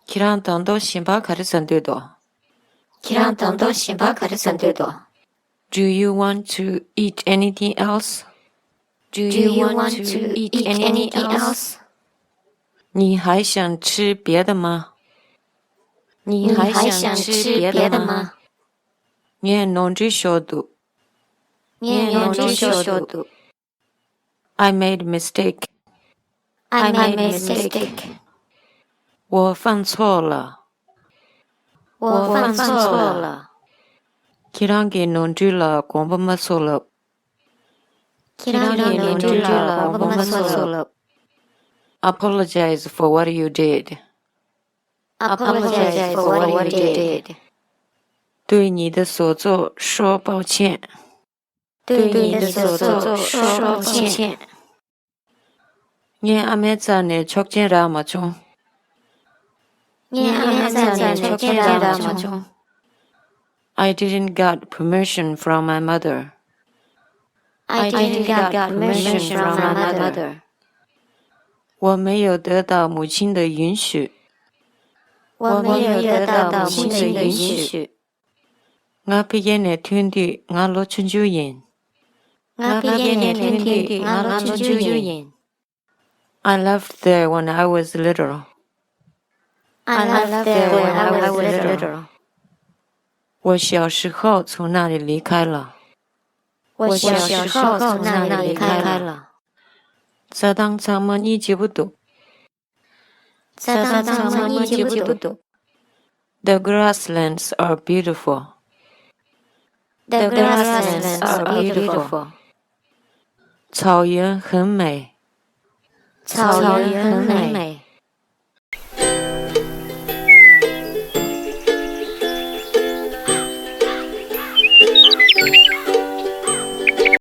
키랑당도 신박하를 선들도. 키랑당도 신박하를 선들도. Do you want to eat anything else? Do you want to eat anything else? 你还想吃别的吗？你还想吃别的吗？ ཉེ nongzhi shodu. 念之修读。 I made a mistake. I made a mistake. 我犯错了。我犯错了。 Kirangi nongzhi la gomba masolo. Kirangi nongzhi la gomba masolo. Apologize for what you did. Apologize for what you did. 对你的所作说抱歉。对你的所作说抱歉。 ཉེ amezane chokjen rama chung. 念在你天然中。 I didn't get permission from my mother. I didn't get permission from my mother. 我没有得到母亲的允许。我没有得到母亲的允许。 ငါဖျင်းနဲ့ထွန်းသည့်ငါလိုချွန်ချူရင်。 我毕业那天我出去。 I left there when I was little. I left there when I was little. 我小时候从那里离开了。我小时候从那里离开了。 在当咱们一起不读。 在当咱们一起不读。 The grasslands are beautiful. The grasslands are beautiful. 草原很美。草原很美。